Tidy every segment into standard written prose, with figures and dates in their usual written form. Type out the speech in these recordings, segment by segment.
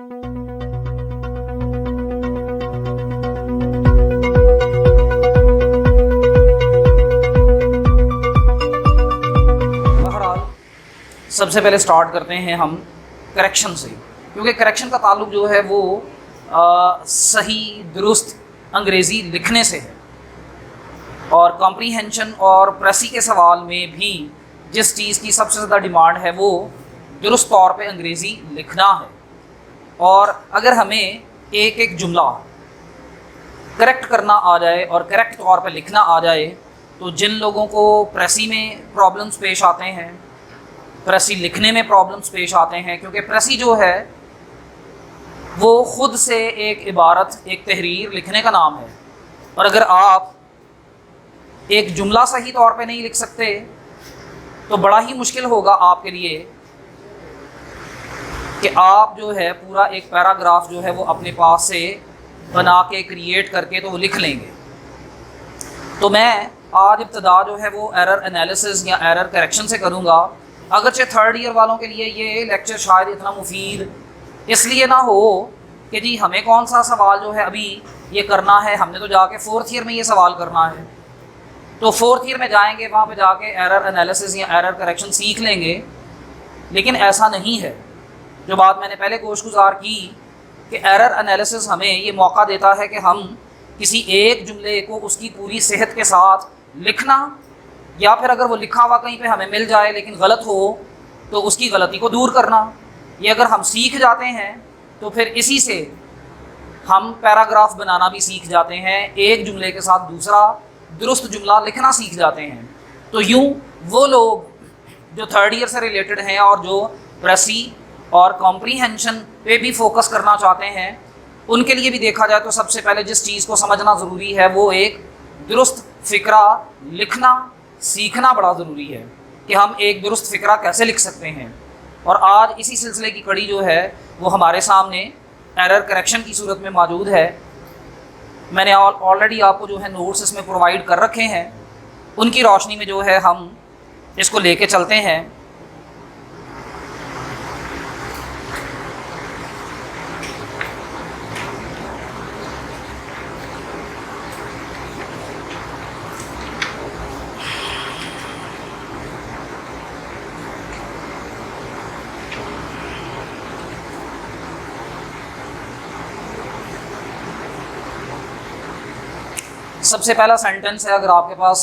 बहरहाल सबसे पहले स्टार्ट करते हैं हम करेक्शन से, क्योंकि करेक्शन का ताल्लुक जो है वो सही दुरुस्त अंग्रेज़ी लिखने से है। और कॉम्प्रीहेंशन और प्रेसी के सवाल में भी जिस चीज़ की सबसे ज़्यादा डिमांड है वो दुरुस्त तौर पे अंग्रेज़ी लिखना है। और अगर हमें एक एक जुमला करेक्ट करना आ जाए और करेक्ट तौर पे लिखना आ जाए, तो जिन लोगों को प्रेसी में प्रॉब्लम्स पेश आते हैं, प्रेसी लिखने में प्रॉब्लम्स पेश आते हैं, क्योंकि प्रेसी जो है वो ख़ुद से एक इबारत, एक तहरीर लिखने का नाम है। और अगर आप एक जुमला सही तौर पे नहीं लिख सकते तो बड़ा ही मुश्किल होगा आपके लिए कि आप जो है पूरा एक पैराग्राफ जो है वो अपने पास से बना के क्रिएट करके तो वो लिख लेंगे। तो मैं आज इब्तदा जो है वो एरर एनालिसिस या एरर करेक्शन से करूँगा। अगरचे थर्ड ईयर वालों के लिए ये लेक्चर शायद इतना मुफीद इसलिए ना हो कि जी हमें कौन सा सवाल जो है अभी ये करना है, हमने तो जाके फोर्थ ईयर में ये सवाल करना है, तो फोर्थ ईयर में जाएंगे, वहाँ पे जाके एरर एनालिसिस या एरर करेक्शन सीख लेंगे। लेकिन ऐसा नहीं है। जो बात मैंने पहले कोशगुजार की कि एरर एनालिसिस हमें ये मौका देता है कि हम किसी एक जुमले को उसकी पूरी सेहत के साथ लिखना, या फिर अगर वो लिखा हुआ कहीं पे हमें मिल जाए लेकिन गलत हो तो उसकी गलती को दूर करना। ये अगर हम सीख जाते हैं तो फिर इसी से हम पैराग्राफ बनाना भी सीख जाते हैं, एक जुमले के साथ दूसरा दुरुस्त जुमला लिखना सीख जाते हैं। तो यूँ वो लोग जो थर्ड ईयर से रिलेटेड हैं और जो प्रेसी और कॉम्प्रीहेंशन पे भी फोकस करना चाहते हैं, उनके लिए भी देखा जाए तो सबसे पहले जिस चीज़ को समझना ज़रूरी है वो एक दुरुस्त फ़िक्रा लिखना सीखना बड़ा ज़रूरी है कि हम एक दुरुस्त फ़िक्रा कैसे लिख सकते हैं। और आज इसी सिलसिले की कड़ी जो है वो हमारे सामने एरर करेक्शन की सूरत में मौजूद है। मैंने ऑलरेडी आपको जो है नोट्स इसमें प्रोवाइड कर रखे हैं, उनकी रोशनी में जो है हम इसको लेके चलते हैं। सबसे पहला सेंटेंस है, अगर आपके पास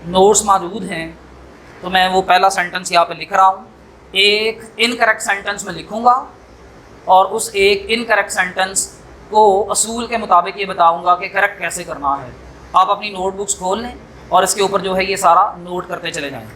नोट्स मौजूद हैं तो मैं वो पहला सेंटेंस यहाँ पे लिख रहा हूँ। एक इनकरेक्ट सेंटेंस में लिखूँगा और उस एक इनकरेक्ट सेंटेंस को असूल के मुताबिक ये बताऊँगा कि करेक्ट कैसे करना है। आप अपनी नोटबुक्स खोल लें और इसके ऊपर जो है ये सारा नोट करते चले जाएँ।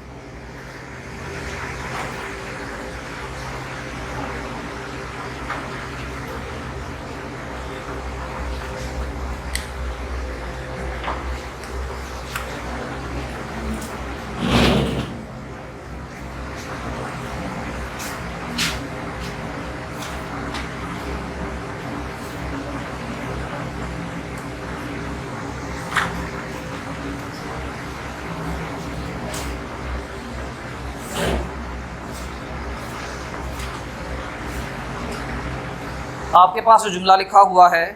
आपके पास जो जुमला लिखा हुआ है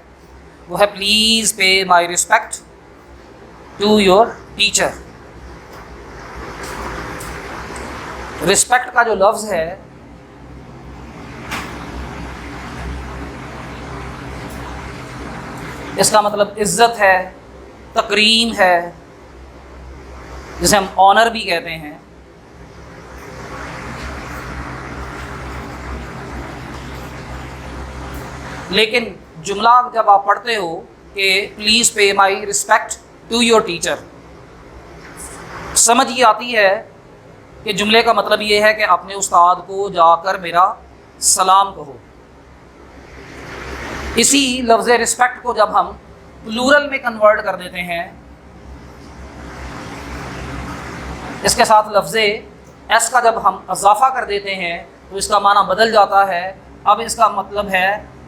वो है please pay my respect to your teacher. Respect का जो लफ्ज़ है इसका मतलब इज़्ज़त है, तकरीम है, जिसे हम ऑनर भी कहते हैं। लेकिन जुमला जब आप पढ़ते हो कि please pay my respect to your teacher, समझ ये आती है कि जुमले का मतलब ये है कि अपने उस्ताद को जाकर मेरा सलाम कहो। इसी लफ्ज़ रिस्पेक्ट को जब हम प्लूरल में कन्वर्ट कर देते हैं, इसके साथ लफ्ज़ एस का जब हम इजाफा कर देते हैं तो इसका माना बदल जाता है। अब इसका मतलब है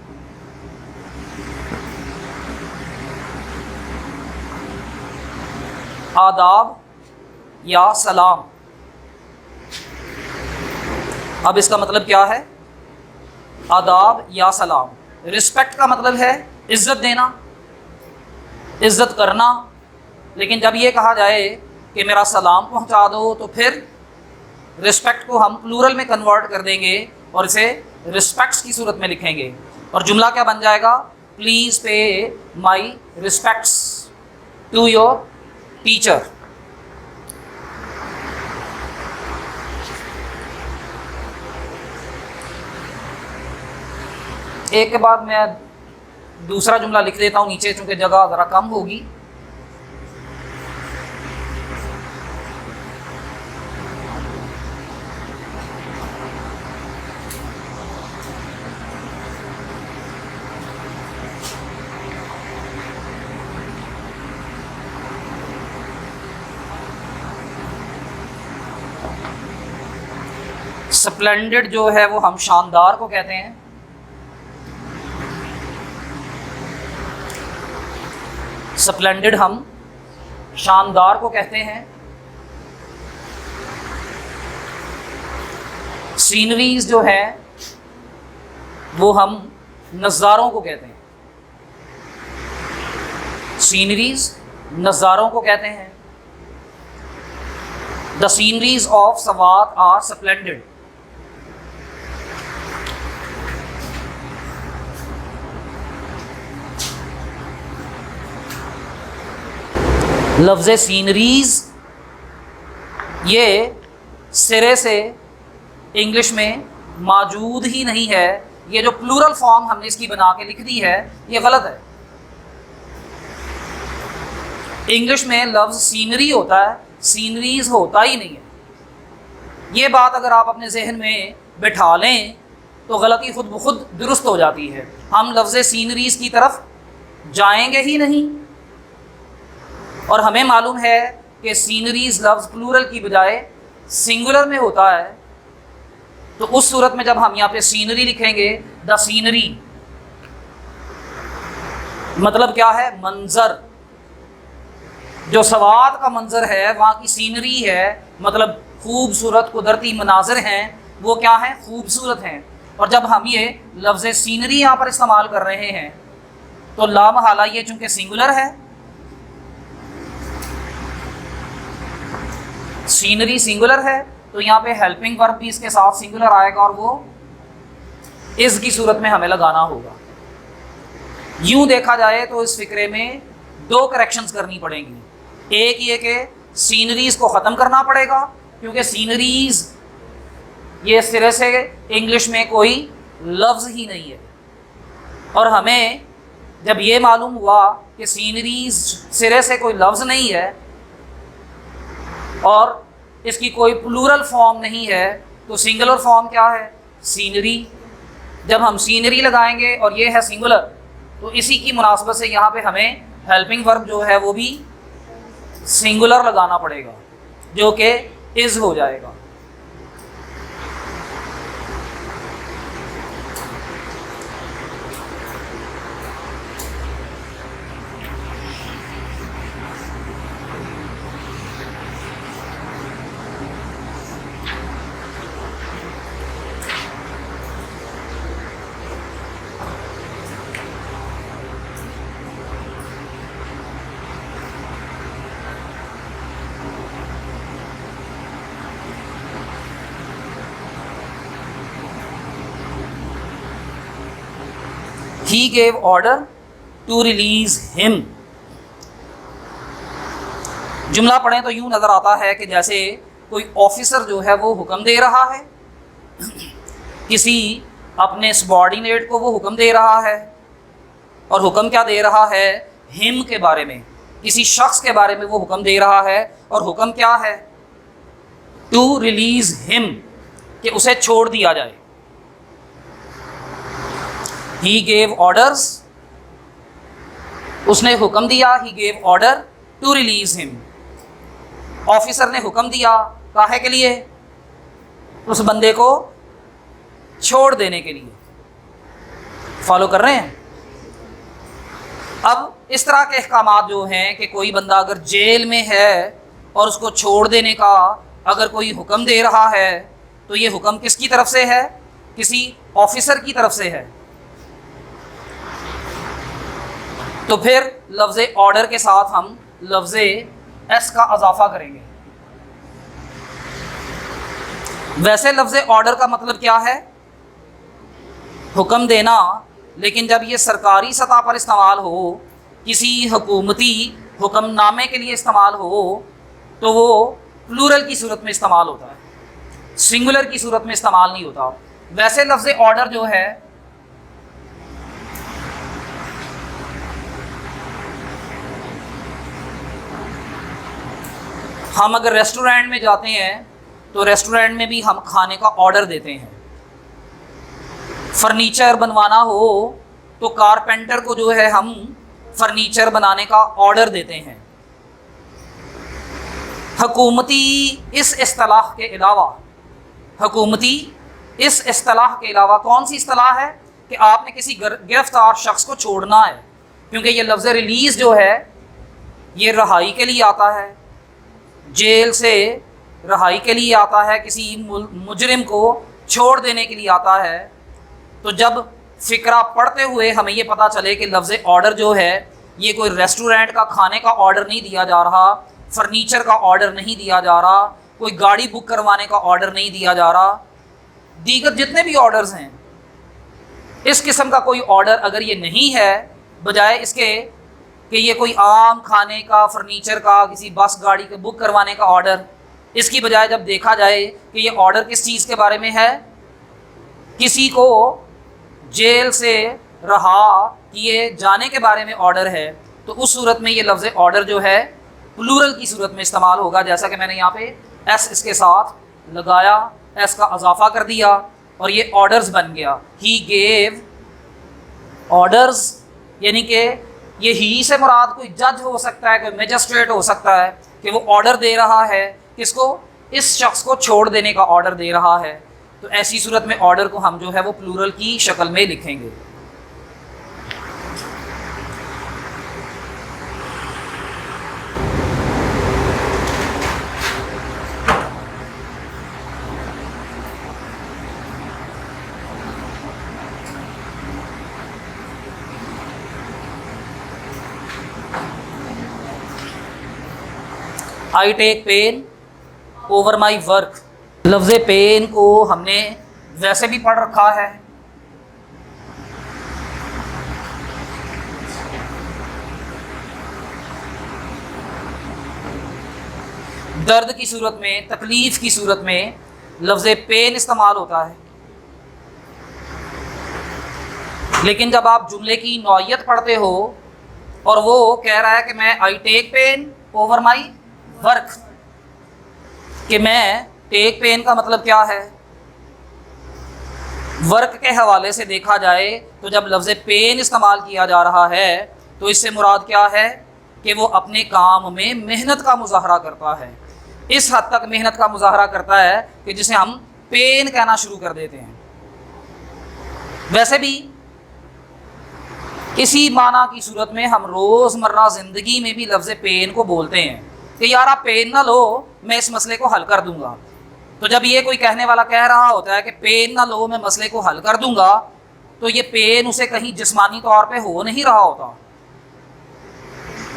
आदाब या सलाम। अब इसका मतलब क्या है आदाब या सलाम। रिस्पेक्ट का मतलब है इज़्ज़त देना, इज़्ज़त करना। लेकिन जब ये कहा जाए कि मेरा सलाम पहुंचा दो, तो फिर रिस्पेक्ट को हम प्लूरल में कन्वर्ट कर देंगे और इसे रिस्पेक्ट्स की सूरत में लिखेंगे। और जुमला क्या बन जाएगा? Please pay my respects to your teacher. एक के बाद मैं दूसरा जुमला लिख देता हूँ नीचे, चूँकि जगह ज़रा कम होगी। स्प्लेंडेड जो है वो हम शानदार को कहते हैं। स्प्लेंडेड हम शानदार को कहते हैं। सीनरीज जो है वो हम नज़ारों को कहते हैं। सीनरीज नज़ारों को कहते हैं। The sceneries of Swat are splendid. लफ्ज़ सीनरीज ये सिरे से इंग्लिश में मौजूद ही नहीं है। ये जो प्लूरल फॉर्म हमने इसकी बना के लिख दी है ये गलत है। इंग्लिश में लफ्ज़ सीनरी होता है, सीनरीज होता ही नहीं है। ये बात अगर आप अपने जहन में बिठा लें तो गलती खुद ब खुद दुरुस्त हो जाती है। हम लफ्ज़ सीनरीज की तरफ जाएंगे ही नहीं। और हमें मालूम है कि सीनरीज लफ्ज़ प्लूरल की बजाय सिंगुलर में होता है। तो उस सूरत में जब हम यहाँ पे सीनरी लिखेंगे, द सीनरी मतलब क्या है? मंजर। जो सवात का मंजर है वहाँ की सीनरी है, मतलब खूबसूरत कुदरती मनाजिर हैं, वो क्या हैं? खूबसूरत हैं। और जब हम ये लफ्ज़ सीनरी यहाँ पर इस्तेमाल कर रहे हैं तो लामहला ये चूँकि सिंगुलर है, सीनरी सिंगुलर है, तो यहाँ पे हेल्पिंग वर्ब भी इसके साथ सिंगुलर आएगा और वो इस की सूरत में हमें लगाना होगा। यूं देखा जाए तो इस फिक्रे में दो करेक्शंस करनी पड़ेंगी। एक ये कि सीनरीज को ख़त्म करना पड़ेगा, क्योंकि सीनरीज ये सिरे से इंग्लिश में कोई लफ्ज़ ही नहीं है। और हमें जब ये मालूम हुआ कि सीनरीज सिरे से कोई लफ्ज़ नहीं है और इसकी कोई प्लूरल फॉर्म नहीं है, तो सिंगुलर फॉर्म क्या है? सीनरी। जब हम सीनरी लगाएंगे और ये है सिंगुलर, तो इसी की मुनासबत से यहाँ पे हमें हेल्पिंग वर्ब जो है वो भी सिंगुलर लगाना पड़ेगा, जो कि इज़ हो जाएगा। He gave order to release him। जुमला पढ़ें तो यूं नज़र आता है कि जैसे कोई ऑफिसर जो है वो हुक्म दे रहा है, किसी अपने सबॉर्डिनेट को वो हुक्म दे रहा है। और हुक्म क्या दे रहा है? हिम के बारे में, किसी शख्स के बारे में वो हुक्म दे रहा है। और हुक्म क्या है? टू रिलीज़ हिम, कि उसे छोड़ दिया जाए। He gave orders, उसने हुक्म दिया। He gave order to release him। Officer ने हुक्म दिया, काहे के लिए? उस बंदे को छोड़ देने के लिए। फॉलो कर रहे हैं? अब इस तरह के अहकामात जो हैं कि कोई बंदा अगर जेल में है और उसको छोड़ देने का अगर कोई हुक्म दे रहा है, तो ये हुक्म किसकी तरफ से है? किसी ऑफिसर की तरफ से है, तो फिर लफ्ज़ ऑर्डर के साथ हम लफ्ज़ एस का इजाफा करेंगे। वैसे लफ्ज़ ऑर्डर का मतलब क्या है? हुक्म देना, लेकिन जब ये सरकारी सतह पर इस्तेमाल हो, किसी हुकूमती हुक्मनामे के लिए इस्तेमाल हो, तो वो प्लूरल की सूरत में इस्तेमाल होता है, सिंगुलर की सूरत में इस्तेमाल नहीं होता। वैसे लफ्ज़ ऑर्डर जो है हम अगर रेस्टोरेंट में जाते हैं तो रेस्टोरेंट में भी हम खाने का ऑर्डर देते हैं। फर्नीचर बनवाना हो तो कारपेंटर को जो है हम फर्नीचर बनाने का ऑर्डर देते हैं। हुकूमती इस इस्तिलाह के अलावा, हुकूमती इस इस्तिलाह के अलावा कौन सी इस्तिलाह है कि आपने किसी गिरफ्तार शख्स को छोड़ना है, क्योंकि ये लफ्ज़ रिलीज़ जो है ये रहाई के लिए आता है, जेल से रहाई के लिए आता है, किसी मुजरिम को छोड़ देने के लिए आता है। तो जब फ़िक्रा पढ़ते हुए हमें ये पता चले कि लफ्ज़ ऑर्डर जो है ये कोई रेस्टोरेंट का खाने का ऑर्डर नहीं दिया जा रहा, फर्नीचर का ऑर्डर नहीं दिया जा रहा, कोई गाड़ी बुक करवाने का ऑर्डर नहीं दिया जा रहा, दीगर जितने भी ऑर्डर्स हैं, इस किस्म का कोई ऑर्डर अगर ये नहीं है, बजाय इसके कि ये कोई आम खाने का, फर्नीचर का, किसी बस गाड़ी के बुक करवाने का ऑर्डर, इसकी बजाय जब देखा जाए कि ये ऑर्डर किस चीज़ के बारे में है, किसी को जेल से रहा किए जाने के बारे में ऑर्डर है, तो उस सूरत में ये लफ्ज़ ऑर्डर जो है प्लूरल की सूरत में इस्तेमाल होगा। जैसा कि मैंने यहाँ पे एस इसके साथ लगाया, एस का इजाफा कर दिया और ये ऑर्डर्स बन गया। ही गेव ऑर्डर्स, यानी कि ये ही से मुराद कोई जज हो सकता है, कोई मजिस्ट्रेट हो सकता है कि वो ऑर्डर दे रहा है, किसको? इस शख्स को छोड़ देने का ऑर्डर दे रहा है। तो ऐसी सूरत में ऑर्डर को हम जो है वो प्लूरल की शक्ल में लिखेंगे। I take pain over my work. लफ्ज़ पेन को हमने वैसे भी पढ़ रखा है, दर्द की सूरत में, तकलीफ़ की सूरत में लफ्ज़ पेन इस्तेमाल होता है। लेकिन जब आप जुमले की नौइयत पढ़ते हो और वो कह रहा है कि मैं I take pain over my work, कि मैं टेक पेन का मतलब क्या है? वर्क के हवाले से देखा जाए तो जब लफ्ज़ पेन इस्तेमाल किया जा रहा है तो इससे मुराद क्या है कि वो अपने काम में मेहनत का मुजाहरा करता है। इस हद तक मेहनत का मुजाहरा करता है कि जिसे हम पेन कहना शुरू कर देते हैं। वैसे भी इसी माना की सूरत में हम रोज़मर्रा ज़िंदगी में भी लफ्ज़ पेन को बोलते हैं कि यार आप पेन ना लो, मैं इस मसले को हल कर दूंगा। तो जब ये कोई कहने वाला कह रहा होता है कि पेन ना लो, मैं मसले को हल कर दूंगा, तो ये पेन उसे कहीं जिस्मानी तौर पे हो नहीं रहा होता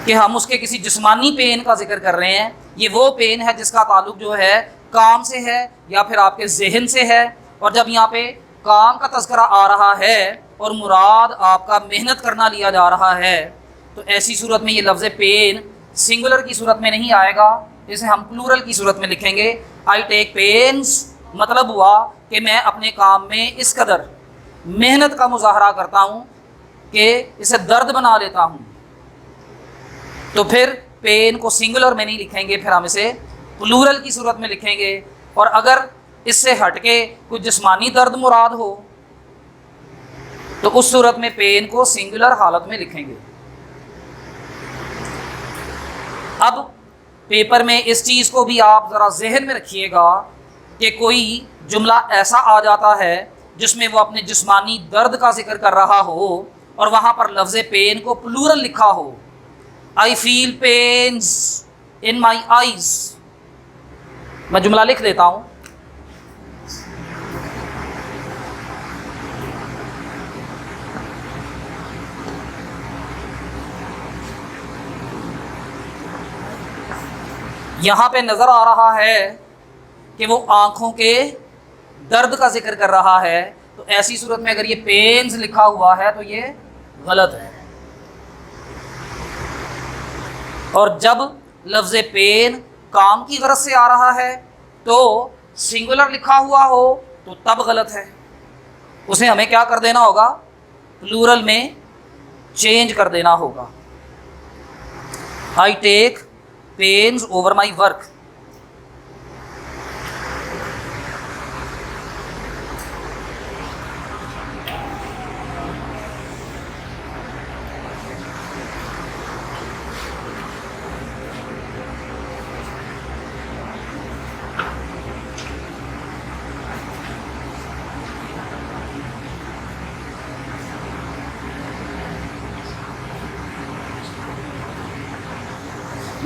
कि हम उसके किसी जिस्मानी पेन का जिक्र कर रहे हैं। ये वो पेन है जिसका ताल्लुक जो है काम से है या फिर आपके जहन से है। और जब यहाँ पे काम का तज़किरा आ रहा है और मुराद आपका मेहनत करना लिया जा रहा है, तो ऐसी सूरत में ये लफ्ज़ पेन सिंगुलर की सूरत में नहीं आएगा, इसे हम प्लूरल की सूरत में लिखेंगे। आई टेक पेन्स मतलब हुआ कि मैं अपने काम में इस कदर मेहनत का मुजाहरा करता हूँ कि इसे दर्द बना लेता हूँ। तो फिर पेन को सिंगुलर में नहीं लिखेंगे, फिर हम इसे प्लूरल की सूरत में लिखेंगे। और अगर इससे हटके कुछ जिस्मानी दर्द मुराद हो तो उस सूरत में पेन को सिंगुलर हालत में लिखेंगे। अब पेपर में इस चीज़ को भी आप ज़रा जहन में रखिएगा कि कोई जुमला ऐसा आ जाता है जिसमें वो अपने जिस्मानी दर्द का जिक्र कर रहा हो और वहाँ पर लफ्ज़ पेन को प्लूरल लिखा हो। I feel pains in my eyes. मैं जुमला लिख देता हूँ। यहाँ पे नज़र आ रहा है कि वो आँखों के दर्द का जिक्र कर रहा है, तो ऐसी सूरत में अगर ये पेन्स लिखा हुआ है तो ये गलत है। और जब लफ्ज़ पेन काम की गरज से आ रहा है तो सिंगुलर लिखा हुआ हो तो तब गलत है, उसे हमें क्या कर देना होगा, प्लूरल में चेंज कर देना होगा। I take pains over my work.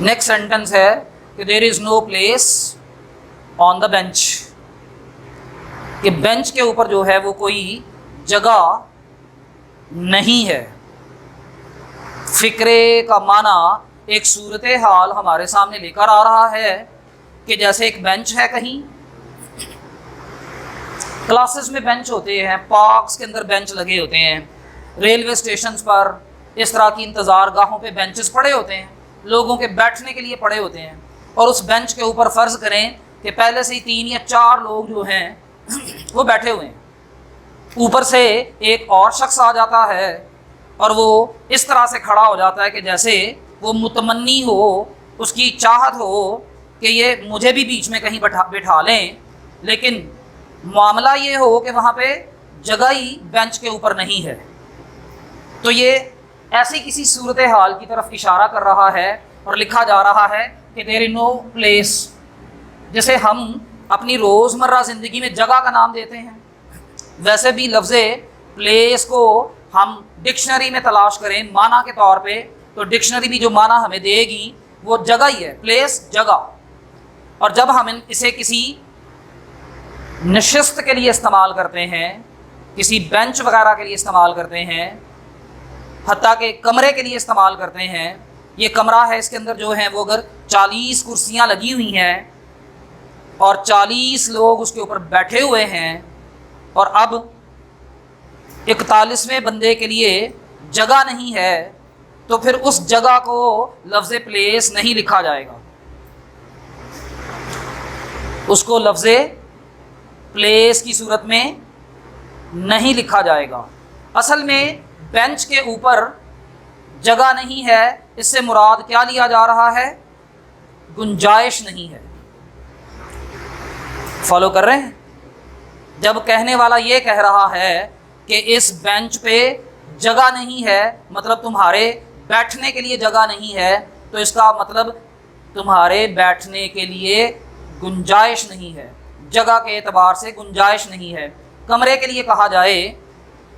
Next sentence है कि there is no place on the bench, कि बेंच के ऊपर जो है वो कोई जगह नहीं है। फ़िक्रे का माना एक सूरत हाल हमारे सामने लेकर आ रहा है कि जैसे एक बेंच है, कहीं क्लासेस में बेंच होते हैं, पार्क्स के अंदर बेंच लगे होते हैं, रेलवे स्टेशन पर इस तरह की इंतज़ार गाहों पे बेंचेस पड़े होते हैं, लोगों के बैठने के लिए पड़े होते हैं। और उस बेंच के ऊपर फ़र्ज़ करें कि पहले से ही 3 या 4 लोग जो हैं वो बैठे हुए हैं, ऊपर से एक और शख्स आ जाता है और वो इस तरह से खड़ा हो जाता है कि जैसे वो मुतमन्नी हो, उसकी चाहत हो कि ये मुझे भी बीच में कहीं बिठा लें, लेकिन मामला ये हो कि वहाँ पे जगह ही बेंच के ऊपर नहीं है। तो ये ऐसी किसी सूरत हाल की तरफ इशारा कर रहा है और लिखा जा रहा है कि देयर इज नो प्लेस, जैसे हम अपनी रोज़मर्रा ज़िंदगी में जगह का नाम देते हैं, वैसे भी लफ्ज़ प्लेस को हम डिक्शनरी में तलाश करें माना के तौर पे, तो डिक्शनरी भी जो माना हमें देगी वो जगह ही है, प्लेस जगह। और जब हम इसे किसी नशिस्त के लिए इस्तेमाल करते हैं, किसी बेंच वगैरह के लिए इस्तेमाल करते हैं, हत्ता के कमरे के लिए इस्तेमाल करते हैं, ये कमरा है, इसके अंदर जो है वो अगर 40 कुर्सियाँ लगी हुई हैं और 40 लोग उसके ऊपर बैठे हुए हैं और अब 41वें बंदे के लिए जगह नहीं है, तो फिर उस जगह को लफ्ज़ प्लेस नहीं लिखा जाएगा, उसको लफ्ज़ प्लेस की सूरत में नहीं लिखा जाएगा। असल में बेंच के ऊपर जगह नहीं है, इससे मुराद क्या लिया जा रहा है, गुंजाइश नहीं है। फॉलो कर रहे हैं? जब कहने वाला ये कह रहा है कि इस बेंच पे जगह नहीं है, मतलब तुम्हारे बैठने के लिए जगह नहीं है, तो इसका मतलब तुम्हारे बैठने के लिए गुंजाइश नहीं है, जगह के एतबार से गुंजाइश नहीं है। कमरे के लिए कहा जाए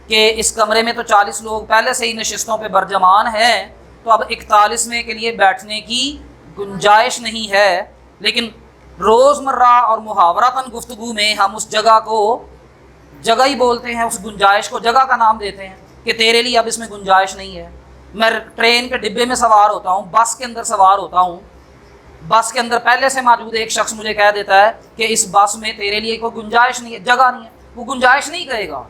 कि इस कमरे में तो 40 लोग पहले से ही नशिस्तों पे बरजमान हैं, तो अब 41वें के लिए बैठने की गुंजाइश नहीं है, लेकिन रोज़मर्रा और मुहावरातन गुफ्तगू में हम उस जगह को जगह ही बोलते हैं, उस गुंजाइश को जगह का नाम देते हैं कि तेरे लिए अब इसमें गुंजाइश नहीं है। मैं ट्रेन के डिब्बे में सवार होता हूँ, बस के अंदर सवार होता हूँ, बस के अंदर पहले से मौजूद एक शख्स मुझे कह देता है कि इस बस में तेरे लिए कोई गुंजाइश नहीं है, जगह नहीं है, वो गुंजाइश नहीं कहेगा।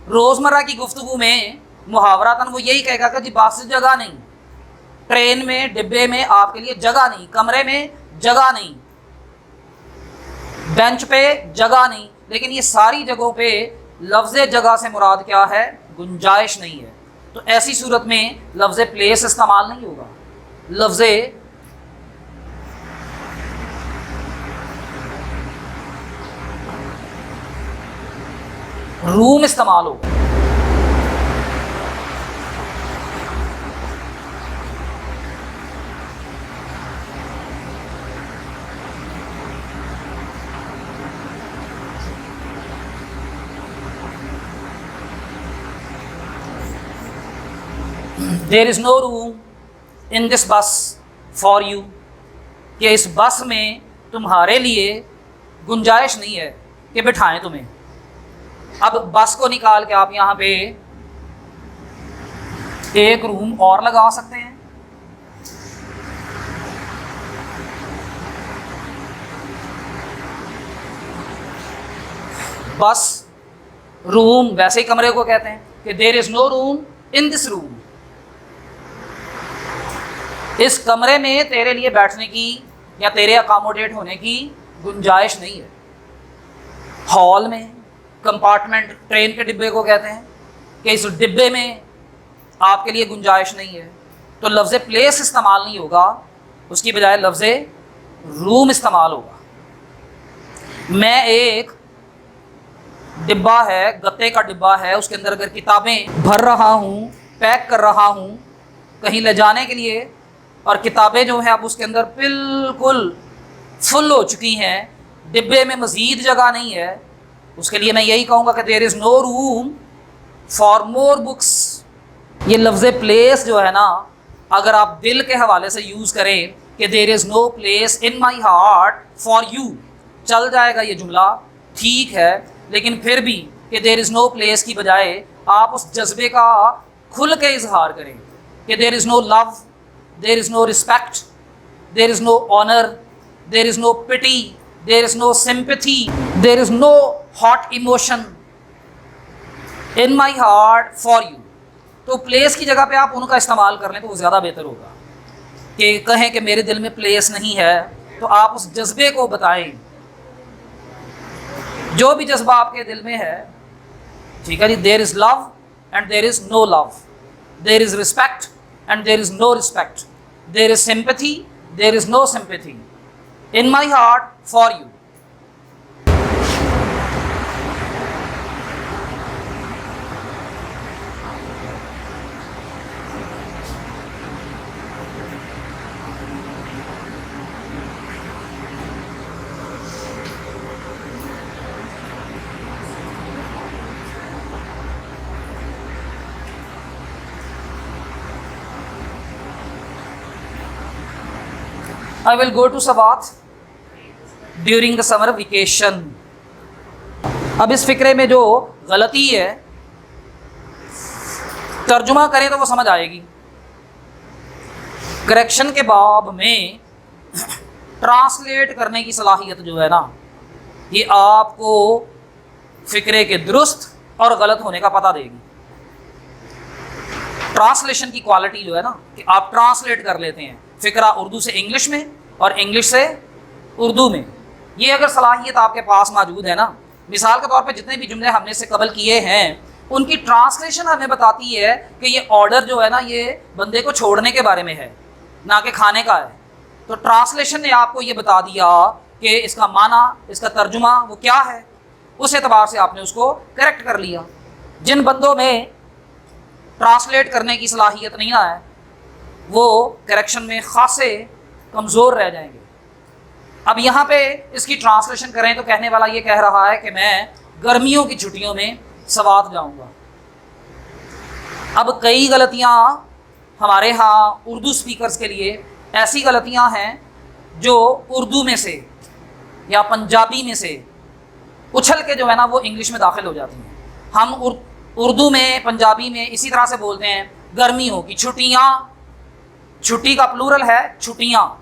रोज़मर्रा की गुफ्तगू में मुहावरातन वो यही कहेगा कि जी बस से जगह नहीं, ट्रेन में डिब्बे में आपके लिए जगह नहीं, कमरे में जगह नहीं, बेंच पे जगह नहीं। लेकिन ये सारी जगहों पे लफ्ज़ जगह से मुराद क्या है, गुंजाइश नहीं है। तो ऐसी सूरत में लफ्ज़ प्लेस इस्तेमाल नहीं होगा, लफ्ज़ रूम इस्तेमाल होगा। There is no room in this bus for you, कि इस बस में तुम्हारे लिए गुंजाइश नहीं है कि बिठाएं तुम्हें। अब बस को निकाल के आप यहाँ पे एक रूम और लगा सकते हैं, बस, रूम वैसे ही कमरे को कहते हैं कि there is no room in this room, इस कमरे में तेरे लिए बैठने की या तेरे अकोमोडेट होने की गुंजाइश नहीं है। हॉल में, कंपार्टमेंट ट्रेन के डिब्बे को कहते हैं कि इस डिब्बे में आपके लिए गुंजाइश नहीं है, तो लफ्ज़ प्लेस इस्तेमाल नहीं होगा, उसकी बजाय लफ्ज़ रूम इस्तेमाल होगा। मैं एक डिब्बा है, गत्ते का डिब्बा है, उसके अंदर अगर किताबें भर रहा हूँ, पैक कर रहा हूँ कहीं ले जाने के लिए, और किताबें जो हैं अब उसके अंदर बिल्कुल फुल हो चुकी हैं, डिब्बे में मज़ीद जगह नहीं है, उसके लिए मैं यही कहूँगा कि there is no room for more books. ये लफ्ज़ प्लेस जो है ना, अगर आप दिल के हवाले से यूज़ करें कि there is no place in my heart for you, चल जाएगा ये जुमला, ठीक है, लेकिन फिर भी कि देयर इज़ नो प्लेस की बजाय आप उस जज्बे का खुल के इजहार करें कि there is no love, there is no respect, there is no honour, there is no pity, there is no sympathy, there is no hot emotion in my heart for you. तो प्लेस की जगह पे आप उनका इस्तेमाल कर लें तो वो ज़्यादा बेहतर होगा कि कहें कि मेरे दिल में प्लेस नहीं है, तो आप उस जज्बे को बताएं, जो भी जज्बा आपके दिल में है, ठीक है जी। There is love and there is no love, there is respect and there is no respect, there is sympathy, there is no sympathy in my heart for you. I will go to Sawat during the summer vacation। अब इस फिक्रे में जो गलती है, तर्जुमा करें तो वो समझ आएगी। करेक्शन के बाब में ट्रांसलेट करने की सलाहियत जो है ना, ये आपको फिक्रे के दुरुस्त और गलत होने का पता देगी। ट्रांसलेशन की क्वालिटी जो है ना, कि आप ट्रांसलेट कर लेते हैं फ़िक्रा उर्दू से इंग्लिश में और इंग्लिश से उर्दू में, ये अगर सलाहियत आपके पास मौजूद है ना, मिसाल के तौर पे जितने भी जुमले हमने से कबल किए हैं उनकी ट्रांसलेशन हमें बताती है कि ये ऑर्डर जो है ना, ये बंदे को छोड़ने के बारे में है, ना कि खाने का है। तो ट्रांसलेशन ने आपको ये बता दिया कि इसका माना, इसका तर्जुमा वो क्या है, उस एतबार से आपने उसको करेक्ट कर लिया। जिन बंदों में ट्रांसलेट करने की सलाहियत नहीं है, वो करेक्शन में खासे कमज़ोर रह जाएंगे। अब यहाँ पे इसकी ट्रांसलेशन करें तो कहने वाला ये कह रहा है कि मैं गर्मियों की छुट्टियों में सवात जाऊँगा। अब कई गलतियाँ हमारे यहाँ उर्दू स्पीकर्स के लिए ऐसी गलतियाँ हैं जो उर्दू में से या पंजाबी में से उछल के जो है ना वो इंग्लिश में दाखिल हो जाती हैं। हम उर्दू में, पंजाबी में इसी तरह से बोलते हैं गर्मियों की छुट्टियाँ, छुट्टी का प्लूरल है छुट्टियाँ।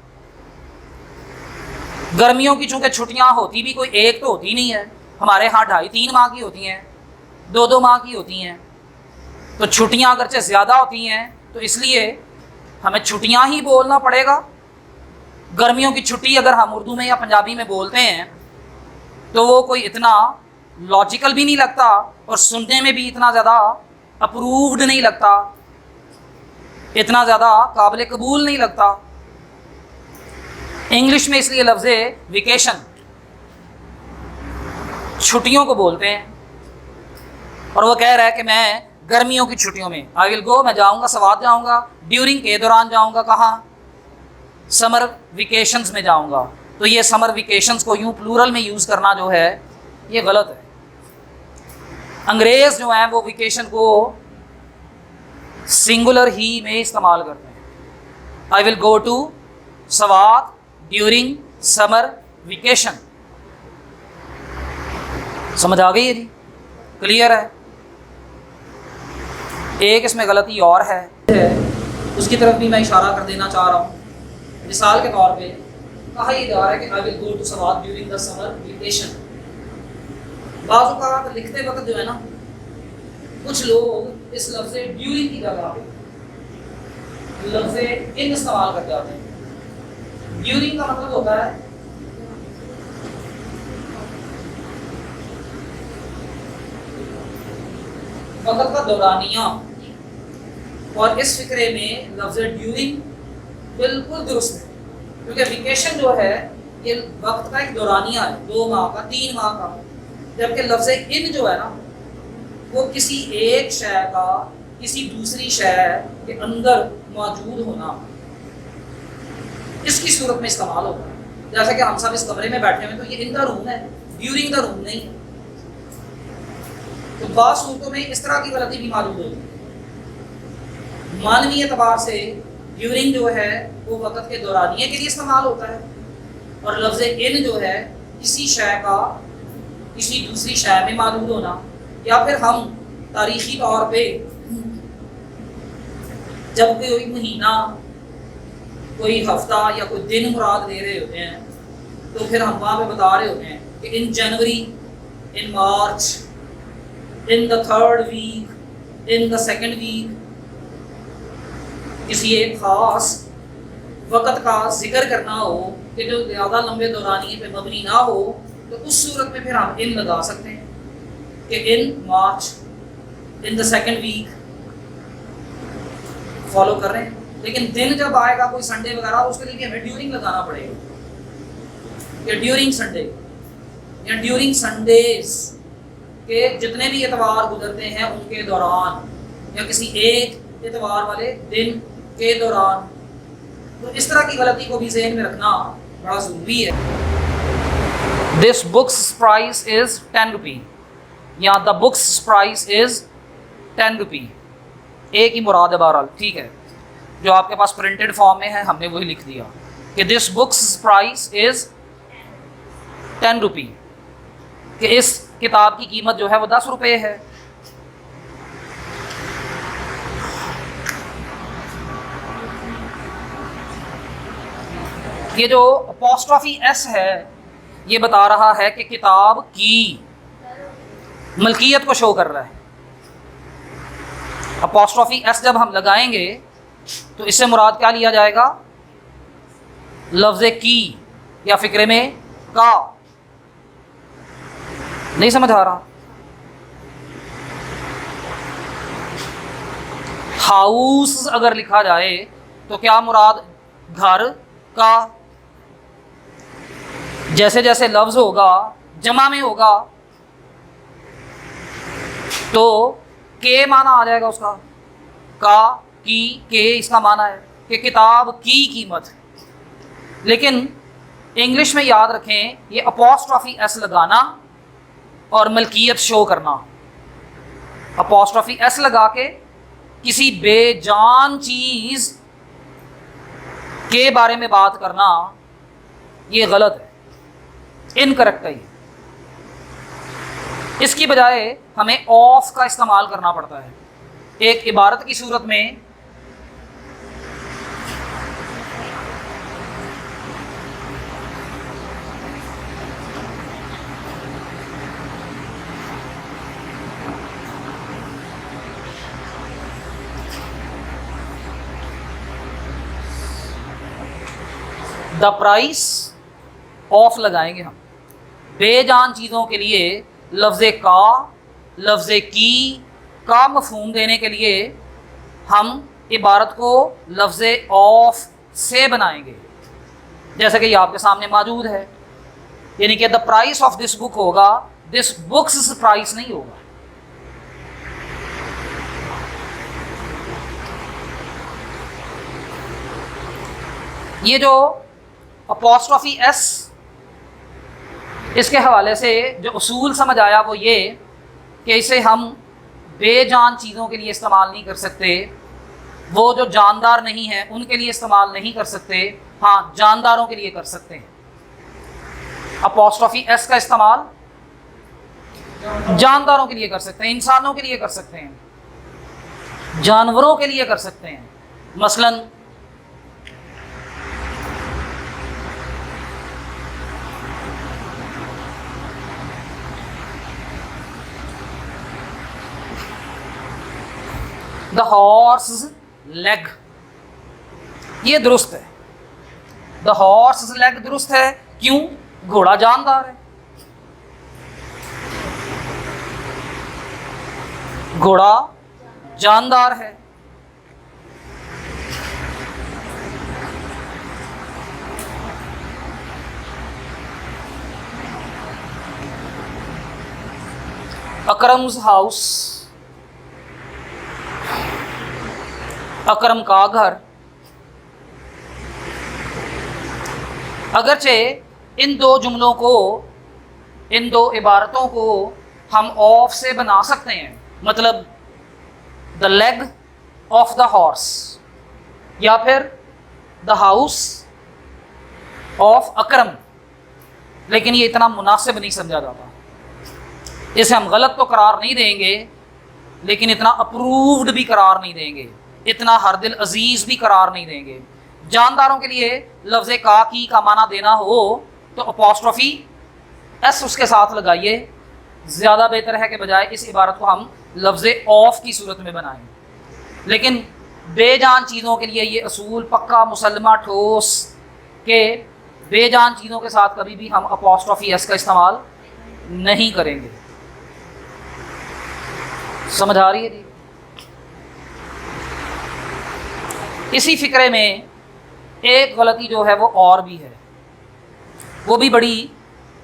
गर्मियों की चूँकि छुट्टियाँ होती भी कोई एक तो होती नहीं है, हमारे यहाँ 2.5-3 माह की होती हैं, 2-2 माह की होती हैं। तो छुट्टियाँ अगरचे ज़्यादा होती हैं तो इसलिए हमें छुट्टियाँ ही बोलना पड़ेगा। गर्मियों की छुट्टी अगर हम उर्दू में या पंजाबी में बोलते हैं तो वो कोई इतना लॉजिकल भी नहीं लगता और सुनने में भी इतना ज़्यादा अप्रूव्ड नहीं लगता, इतना ज़्यादा काबिल कबूल नहीं लगता। इंग्लिश में इसलिए लफ्ज़ वेकेशन छुट्टियों को बोलते हैं, और वो कह रहा है कि मैं गर्मियों की छुट्टियों में आई विल गो, मैं जाऊँगा, सवात जाऊँगा, ड्यूरिंग के दौरान जाऊँगा, कहाँ, समर वेकेशंस में जाऊँगा। तो ये समर वेकेशंस को यूँ प्लूरल में यूज़ करना जो है ये गलत है। अंग्रेज़ जो हैं वो वेकेशन को सिंगुलर ही में इस्तेमाल करते हैं। I will go to Swat during summer vacation. समझ आ गई है जी, क्लियर है। एक इसमें गलती और है, उसकी तरफ भी मैं इशारा कर देना चाह रहा हूँ। मिसाल के तौर पे कहा यह जा रहा है कि I will go to Swat during the summer vacation. बाज़ औक़ात लिखते वक्त जो है ना, कुछ लोग इस लफ्ज़ ड्यूरिंग की जगह लफ्ज़ इन इस्तेमाल कर जाते हैं। ड्यूरिंग का मतलब होता है वक्त का दौरानिया, और इस फिक्रे में लफ्ज़ ड्यूरिंग बिल्कुल दुरुस्त है, क्योंकि वेकेशन जो है ये वक्त का एक दौरानिया है, 2 माह का, 3 माह का। जबकि लफ्ज़ इन जो है ना, वो किसी एक शय का किसी दूसरी शय के अंदर मौजूद होना, इसकी सूरत में इस्तेमाल होता है। जैसे कि हम सब इस कमरे में बैठे हुए, तो ये इन द रूम है, ड्यूरिंग द रूम नहीं है। तो बाज़ सूरतों में इस तरह की गलती भी मौजूद होती है। मानवी एतबार से ड्यूरिंग जो है वो वक़्त के दौरानिए के लिए इस्तेमाल होता है, और लफ्ज़ इन जो है किसी शय का किसी दूसरी शय में मौजूद होना, या फिर हम तारीख़ी तौर पे जब कोई महीना, कोई हफ्ता या कोई दिन मुराद दे रहे होते हैं, तो फिर हम वहाँ पे बता रहे होते हैं कि in January, in March, in the 3rd week, in the 2nd week, किसी एक ख़ास वक़्त का जिक्र करना हो कि जो ज़्यादा लंबे दौरानिए पे मबनी ना हो, तो उस सूरत में फिर हम इन लगा सकते हैं कि in March, in the 2nd week follow कर रहे हैं। लेकिन दिन जब आएगा कोई संडे वगैरह, उसके लिए भी हमें ड्यूरिंग लगाना पड़ेगा, या ड्यूरिंग संडे या ड्यूरिंग संडेज के जितने भी एतवार गुजरते हैं उनके दौरान, या किसी एक एतवार वाले दिन के दौरान। तो इस तरह की गलती को भी ज़हन में रखना बड़ा ज़रूरी है। दिस बुक्स प्राइस इज़ 10 रुपी, या द बुक्स प्राइस इज़ 10 रुपी, एक ही मुराद है बहरहाल, ठीक है। जो आपके पास प्रिंटेड फॉर्म में है हमने वही लिख दिया कि दिस बुक्स प्राइस इज़ 10 रुपी, कि इस किताब की कीमत जो है वो 10 रुपये है। ये जो अपॉस्ट्रॉफी एस है ये बता रहा है कि किताब की मलकियत को शो कर रहा है। अपॉस्ट्रॉफी एस जब हम लगाएंगे तो इससे मुराद क्या लिया जाएगा? लफ्ज़ की, या फिक्रे में का। नहीं समझ आ रहा? हाउस अगर लिखा जाए तो क्या मुराद? घर का। जैसे जैसे लफ्ज़ होगा जमा में होगा तो के माना आ जाएगा उसका, का, की, के, इसका माना है कि किताब की कीमत। लेकिन इंग्लिश में याद रखें, ये अपॉस्ट्रॉफी एस लगाना और मलकियत शो करना। अपॉस्ट्रॉफी एस लगा के किसी बेजान चीज़ के बारे में बात करना ये गलत है, इनकरेक्ट है। इसकी बजाय हमें ऑफ का इस्तेमाल करना पड़ता है एक इबारत की सूरत में। द प्राइस ऑफ लगाएंगे हम बेजान चीज़ों के लिए। लफ्ज़ का, लफ्ज़ की का मफ़हूम देने के लिए हम इबारत को लफ्ज़ ऑफ से बनाएंगे, जैसे कि ये आपके सामने मौजूद है। यानी कि the price of this book होगा, दिस बुक्स प्राइस नहीं होगा। ये जो अपॉस्ट्रॉफी एस, इसके हवाले से जो उसूल समझ आया वो ये कि इसे हम बेजान चीज़ों के लिए इस्तेमाल नहीं कर सकते, वो जो जानदार नहीं है उनके लिए इस्तेमाल नहीं कर सकते, हाँ जानदारों के लिए कर सकते हैं। अपॉस्ट्रॉफी एस का इस्तेमाल जानदारों के लिए कर सकते हैं, इंसानों के लिए कर सकते हैं, जानवरों के लिए कर सकते हैं। मसलन द हॉर्स लेग, ये दुरुस्त है। द हॉर्स लेग दुरुस्त है, क्यों? घोड़ा जानदार है, घोड़ा जानदार है। अकरम्स हाउस, अकरम का घर। अगरचे इन दो जुमलों को, इन दो इबारतों को हम ऑफ से बना सकते हैं, मतलब the leg of the horse या फिर द हाउस ऑफ अकरम, लेकिन ये इतना मुनासिब नहीं समझा जाता। इसे हम गलत तो करार नहीं देंगे, लेकिन इतना अप्रूव्ड भी करार नहीं देंगे, इतना हर दिल अजीज भी करार नहीं देंगे। जानदारों के लिए लफ्ज़ का की का माना देना हो तो अपॉस्ट्रोफी एस उसके साथ लगाइए, ज़्यादा बेहतर है कि बजाय इस इबारत को हम लफ्ज़ ऑफ की सूरत में बनाएं। लेकिन बेजान चीज़ों के लिए ये असूल पक्का मुसलमा ठोस के बेजान चीज़ों के साथ कभी भी हम अपॉस्ट्रोफी एस का इस्तेमाल नहीं करेंगे। समझ आ रही है जी? इसी फिक्रे में एक गलती जो है वो और भी है, वो भी बड़ी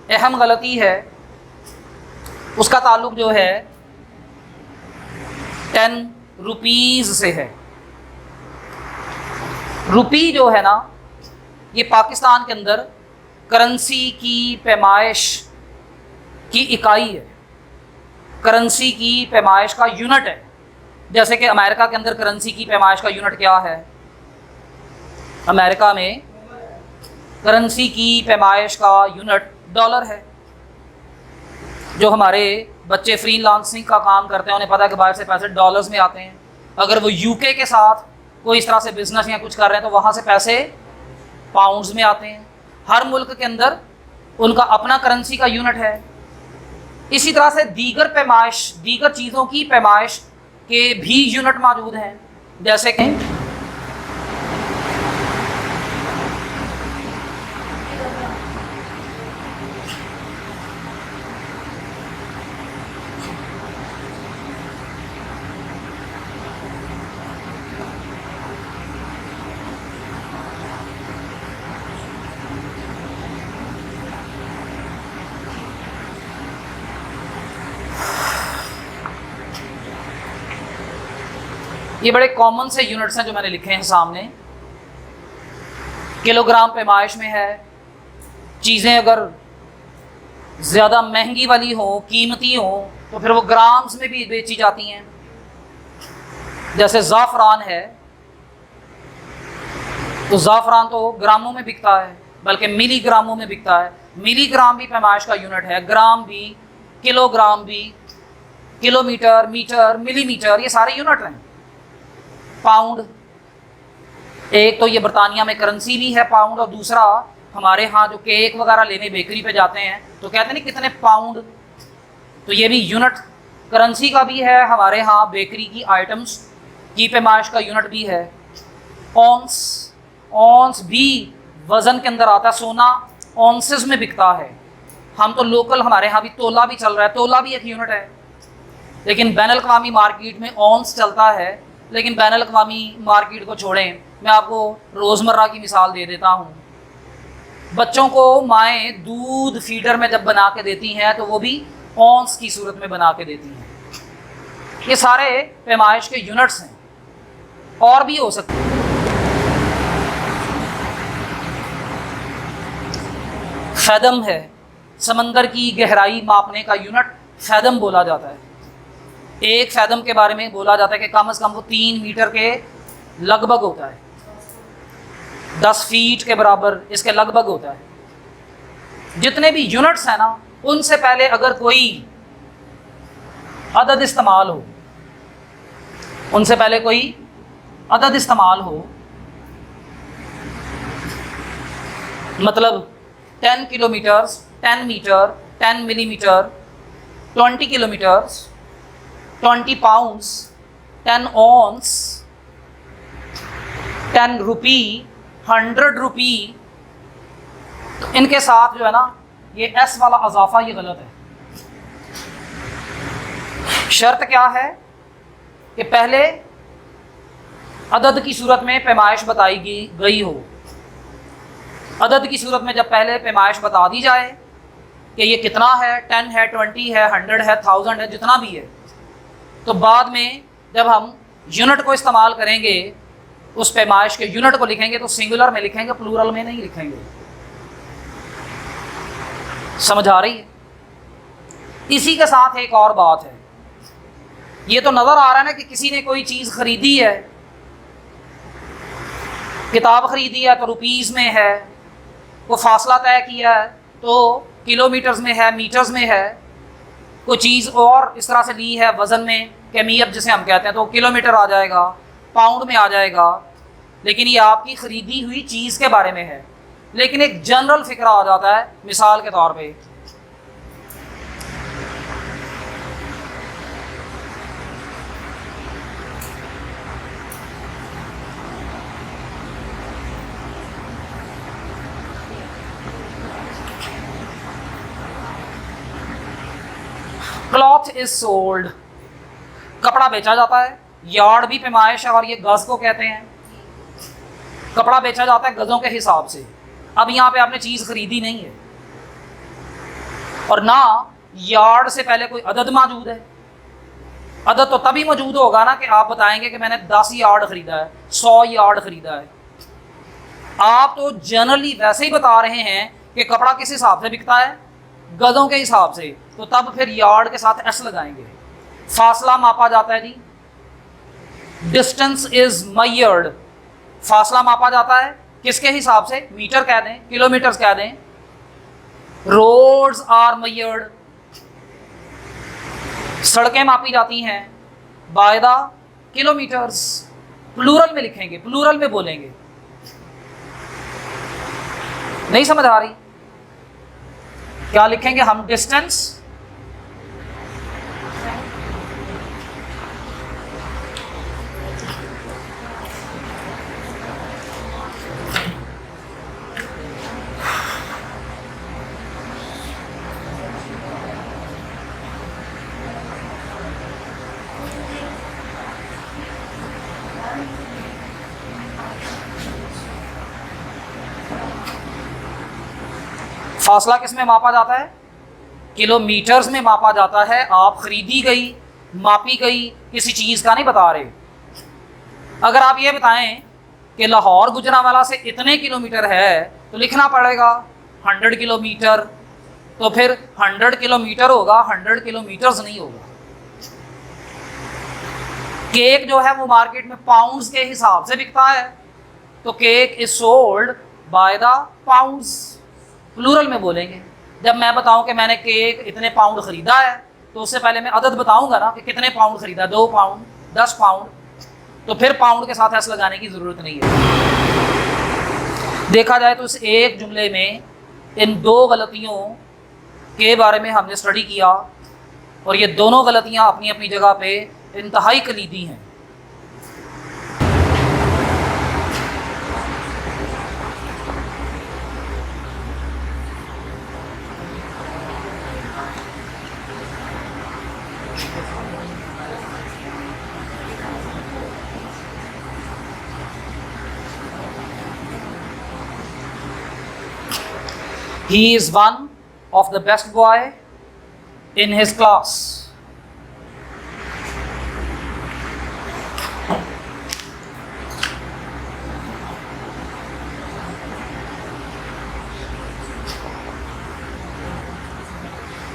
अहम गलती है। उसका ताल्लुक जो है 10 रुपीज़ से है। रुपी जो है ना, ये पाकिस्तान के अंदर करेंसी की पैमाइश की इकाई है, करेंसी की पैमाइश का यूनिट है। जैसे कि अमेरिका के अंदर करेंसी की पैमाइश का यूनिट क्या है? अमेरिका में करेंसी की पैमाइश का यूनिट डॉलर है। जो हमारे बच्चे फ्रीलांसिंग का काम करते हैं उन्हें पता है कि बाहर से पैसे डॉलर्स में आते हैं। अगर वो यूके के साथ कोई इस तरह से बिजनेस या कुछ कर रहे हैं तो वहाँ से पैसे पाउंड्स में आते हैं। हर मुल्क के अंदर उनका अपना करेंसी का यूनिट है। इसी तरह से दीगर पैमाइश, दीगर चीज़ों की पैमाइश के भी यूनिट मौजूद हैं। जैसे कि ये बड़े कॉमन से यूनिट्स हैं जो मैंने लिखे हैं सामने। किलोग्राम पैमाइश में है। चीज़ें अगर ज़्यादा महंगी वाली हो, कीमती हो, तो फिर वो ग्राम्स में भी बेची जाती हैं। जैसे ज़ाफ़रान है तो ज़ाफ़रान तो ग्रामों में बिकता है, बल्कि मिलीग्रामों में बिकता है। मिलीग्राम भी पैमाइश का यूनिट है, ग्राम भी, किलोग्राम भी, किलोमीटर, मीटर, मिलीमीटर, ये सारे यूनिट हैं। पाउंड, एक तो ये बरतानिया में करेंसी भी है पाउंड, और दूसरा हमारे यहाँ जो केक वगैरह लेने बेकरी पे जाते हैं तो कहते हैं नहीं कितने पाउंड, तो ये भी यूनिट करेंसी का भी है। हमारे यहाँ बेकरी की आइटम्स की पैमाइश का यूनिट भी है। ऑन्स, ऑन्स भी वज़न के अंदर आता है। सोना ऑन्सेस में बिकता है। हम तो लोकल, हमारे यहाँ भी तोला भी चल रहा है, तोला भी एक यूनिट है। लेकिन बैनुल-अक़वामी मार्केट में ऑन्स चलता है। लेकिन बैनुल-अक़वामी मार्केट को छोड़ें, मैं आपको रोज़मर्रा की मिसाल दे देता हूँ। बच्चों को माएँ दूध फीडर में जब बना के देती हैं तो वो भी ऑन्स की सूरत में बना के देती हैं। ये सारे पैमाइश के यूनिट्स हैं, और भी हो सकते हैं। फैदम है, समंदर की गहराई मापने का यूनिट फैदम बोला जाता है। एक फैदम के बारे में बोला जाता है कि कम से कम वो 3 मीटर के लगभग होता है, 10 फीट के बराबर इसके लगभग होता है। जितने भी यूनिट्स हैं ना, उनसे पहले अगर कोई अदद इस्तेमाल हो, उनसे पहले कोई अदद इस्तेमाल हो, मतलब 10 kilometres, 10 metre, 10 millimetre, 20 kilometres, 20 pounds, 10 ounce, 10 rupee, 100 rupee, तो इनके साथ जो है ना ये एस वाला अजाफा ये गलत है। शर्त क्या है कि पहले अदद की सूरत में पैमाइश बताई गई हो। अदद की सूरत में जब पहले पैमाइश बता दी जाए कि ये कितना है, 10 है, 20 है, 100 है, 1000 है, जितना भी है, तो बाद में जब हम यूनिट को इस्तेमाल करेंगे, उस पैमाइश के यूनिट को लिखेंगे तो सिंगुलर में लिखेंगे, प्लूरल में नहीं लिखेंगे। समझ आ रही है? इसी के साथ एक और बात है, ये तो नज़र आ रहा है ना कि किसी ने कोई चीज़ खरीदी है, किताब खरीदी है तो रुपीज़ में है, वो फासला तय किया है तो किलोमीटर्स में है, मीटर्स में है, कोई चीज़ और इस तरह से ली है वज़न में, कैमियत जिसे हम कहते हैं, तो किलोमीटर आ जाएगा, पाउंड में आ जाएगा, लेकिन ये आपकी ख़रीदी हुई चीज़ के बारे में है। लेकिन एक जनरल फ़िक्रा आ जाता है, मिसाल के तौर पे क्लॉथ इज सोल्ड, कपड़ा बेचा जाता है। यार्ड भी पैमाइश है और ये गज़ को कहते हैं। कपड़ा बेचा जाता है गज़ों के हिसाब से। अब यहाँ पे आपने चीज़ खरीदी नहीं है और ना यार्ड से पहले कोई अदद मौजूद है। अदद तो तभी मौजूद होगा ना कि आप बताएंगे कि मैंने 10 यार्ड खरीदा है, 100 यार्ड खरीदा है। आप तो जनरली वैसे ही बता रहे हैं कि कपड़ा किस हिसाब से बिकता है, गज़ों के हिसाब से, तो तब फिर यार्ड के साथ एस लगाएंगे। फासला मापा जाता है जी, डिस्टेंस इज मेजर्ड, फासला मापा जाता है किसके हिसाब से, मीटर कह दें, किलोमीटर्स कह दें। रोड्स आर मेजर्ड, सड़कें मापी जाती हैं बाय द किलोमीटर्स। प्लूरल में लिखेंगे, प्लूरल में बोलेंगे। नहीं समझ आ रही? क्या लिखेंगे हम? डिस्टेंस, फासला किस में मापा जाता है? किलोमीटर्स में मापा जाता है। आप खरीदी गई, मापी गई किसी चीज़ का नहीं बता रहे। अगर आप ये बताएं कि लाहौर गुजरांवाला से इतने किलोमीटर है तो लिखना पड़ेगा 100 किलोमीटर, तो फिर 100 किलोमीटर होगा, 100 किलोमीटर्स नहीं होगा। केक जो है वो मार्केट में पाउंड्स के हिसाब से बिकता है, तो cake is sold by the pounds. Plural में बोलेंगे। जब मैं बताऊं कि मैंने केक इतने पाउंड ख़रीदा है तो उससे पहले मैं अदद बताऊंगा ना कि कितने पाउंड ख़रीदा, 2 पाउंड, 10 पाउंड, तो फिर पाउंड के साथ एस लगाने की ज़रूरत नहीं है। देखा जाए तो इस एक जुमले में इन 2 गलतियों के बारे में हमने स्टडी किया और ये दोनों गलतियाँ अपनी अपनी जगह पे इंतहाई कलीदी हैं। He is one of the best boy in his class.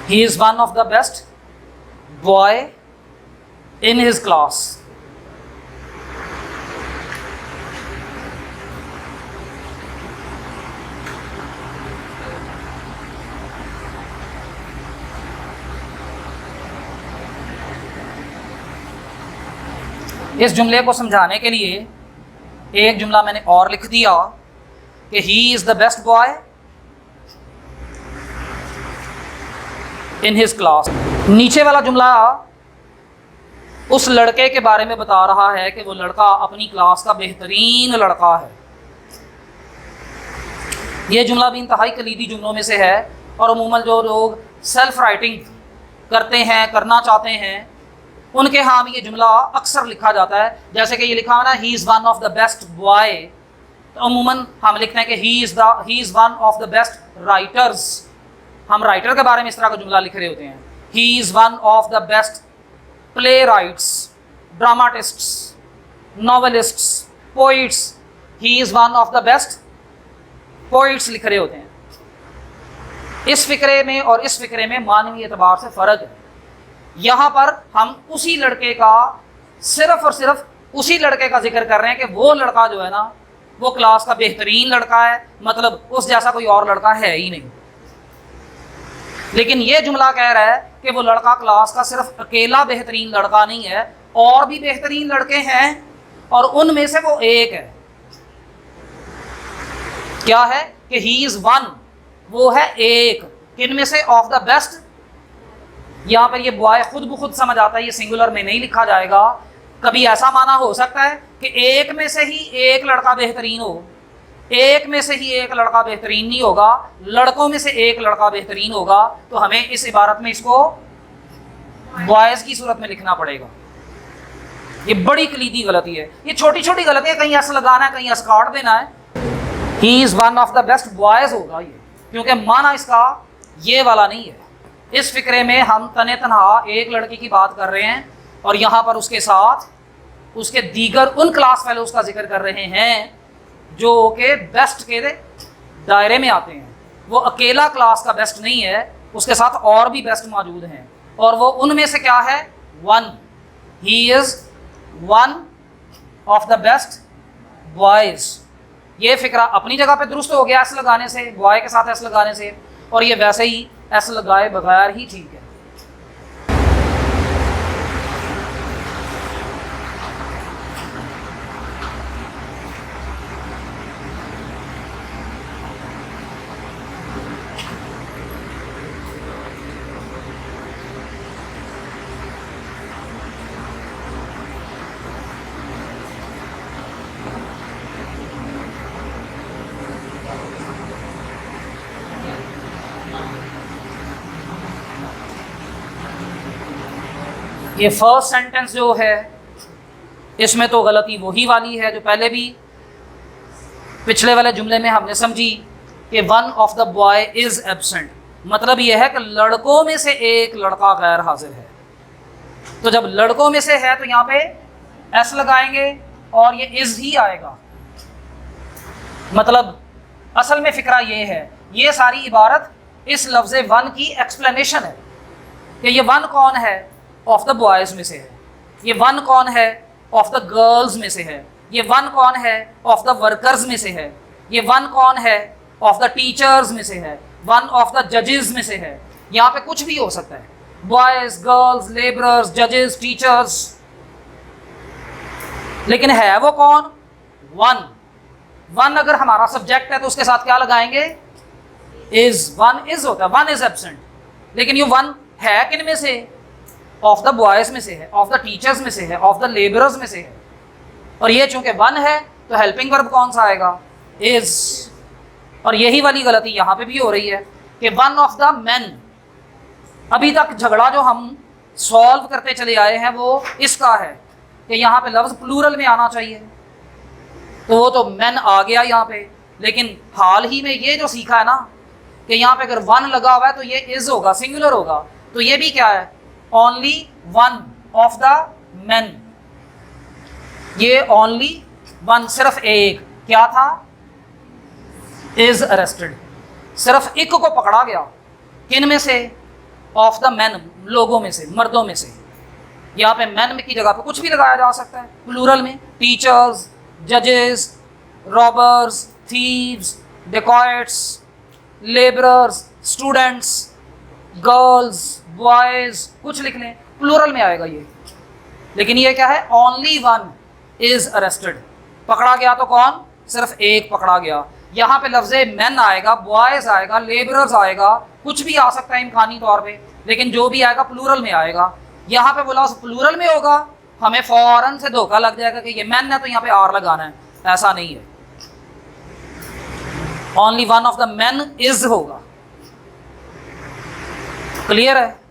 He is one of the best boy in his class. इस जुमले को समझाने के लिए एक जुमला मैंने और लिख दिया कि he is the best boy in his class. नीचे वाला जुमला उस लड़के के बारे में बता रहा है कि वो लड़का अपनी क्लास का बेहतरीन लड़का है। ये जुमला भी इंतहाई कलीदी जुमलों में से है और अमूमन जो लोग सेल्फ राइटिंग करते हैं, करना चाहते हैं, उनके यहाँ भी ये जुमला अक्सर लिखा जाता है। जैसे कि ये लिखा है ना, ही is one of the best boy, तो अमूमन हम लिखते हैं कि ही is one of the best writers. हम राइटर के बारे में इस तरह का जुमला लिख रहे होते हैं। He is one of the best playwrights, dramatists, novelists, poets. He is one of the best poets लिख रहे होते हैं। इस फिक्रे में और इस फिक्रे में मानवीय एतबार से फ़र्क है। यहाँ पर हम उसी लड़के का, सिर्फ और सिर्फ उसी लड़के का जिक्र कर रहे हैं कि वो लड़का जो है ना, वो क्लास का बेहतरीन लड़का है, मतलब उस जैसा कोई और लड़का है ही नहीं। लेकिन ये जुमला कह रहा है कि वो लड़का क्लास का सिर्फ अकेला बेहतरीन लड़का नहीं है, और भी बेहतरीन लड़के हैं और उनमें से वो एक है। क्या है कि ही इज़ वन, वो है एक, किन में से? Of the best. यहाँ पर ये बॉय खुद ब खुद समझ आता है, ये सिंगुलर में नहीं लिखा जाएगा। कभी ऐसा माना हो सकता है कि एक में से ही एक लड़का बेहतरीन हो, एक में से ही एक लड़का बेहतरीन नहीं होगा, लड़कों में से एक लड़का बेहतरीन होगा। तो हमें इस इबारत में इसको बॉयज की सूरत में लिखना पड़ेगा। ये बड़ी कलीदी गलती है। ये छोटी छोटी गलती है, कहीं एस लगाना है, कहीं एस काट देना है। ही is one of the best boys होगा ये, क्योंकि माना इसका ये वाला नहीं है। इस फिक्रे में हम तने तनहा एक लड़की की बात कर रहे हैं और यहाँ पर उसके साथ उसके दीगर उन क्लास फेलोज का जिक्र कर रहे हैं जो के बेस्ट के दायरे में आते हैं। वो अकेला क्लास का बेस्ट नहीं है, उसके साथ और भी बेस्ट मौजूद हैं, और वो उनमें से क्या है? One. He is one of the best boys. ये फिक्रा अपनी जगह पे दुरुस्त हो गया एस लगाने से, बॉय के साथ एस लगाने से, और ये वैसे ही एस लगाए बगैर ही ठीक है। ये फर्स्ट सेंटेंस जो है इसमें तो गलती वही वाली है जो पहले भी पिछले वाले जुमले में हमने समझी कि one of the boy is absent. मतलब यह है कि लड़कों में से एक लड़का गैर हाजिर है। तो जब लड़कों में से है तो यहाँ पे एस लगाएंगे और ये इज़ ही आएगा। मतलब असल में फ़िक्रा ये है, ये सारी इबारत इस लफ्ज़ वन की एक्सप्लेनेशन है कि ये वन कौन है? ऑफ द बॉयज़ में से है। ये वन कौन है? ऑफ द गर्ल्स में से है। ये वन कौन है? ऑफ द वर्कर्स में से है। ये वन कौन है? ऑफ द टीचर्स में से है। वन ऑफ द जजेस में से है। यहाँ पे कुछ भी हो सकता है, बॉयज़, गर्ल्स, लेबरर्स, जजेस, टीचर्स, लेकिन है वो कौन? वन। वन अगर हमारा सब्जेक्ट है तो उसके साथ क्या लगाएंगे? इज़। वन इज़ होता है, वन इज़ एब्सेंट। लेकिन ये वन है किन में से? ऑफ द बॉयज़ में से है, ऑफ द टीचर्स में से है, ऑफ द लेबरर्स में से है। और ये चूंकि वन है तो हेल्पिंग वर्ब कौन सा आएगा? इज़। और यही वाली गलती यहाँ पे भी हो रही है कि वन ऑफ द मैन। अभी तक झगड़ा जो हम सॉल्व करते चले आए हैं वो इसका है कि यहाँ पे लफ्ज़ प्लूरल में आना चाहिए, तो वो तो मैन आ गया यहाँ पे। लेकिन हाल ही में ये जो सीखा है ना कि यहाँ पे अगर वन लगा हुआ है तो ये इज़ होगा, सिंगुलर होगा। तो ये भी क्या है? Only one of the man. ये ओनली वन, सिर्फ एक। क्या था? Is arrested. सिर्फ एक को पकड़ा गया। किन में से? ऑफ द मैन, लोगों में से, मर्दों में से। यहाँ पे मैन की जगह पे कुछ भी लगाया जा सकता है प्लूरल में। टीचर्स, जजेस, robbers, thieves, dacoits, labourers, students, girls, boys, कुछ लिख लें, प्लूरल में आएगा ये। लेकिन ये क्या है? Only one is arrested. पकड़ा गया तो कौन? सिर्फ एक पकड़ा गया। यहाँ पे लफ्ज़ मैन आएगा, बॉयज़ आएगा, लेबरर्स आएगा, कुछ भी आ सकता है इम्कानी तौर पे, लेकिन जो भी आएगा प्लूरल में आएगा। यहाँ पे बोला प्लूरल में होगा हमें फ़ौरन से धोखा लग जाएगा कि ये मैन है तो यहाँ पे आर लगाना है, ऐसा नहीं है। Only one of the man is होगा। क्लियर है?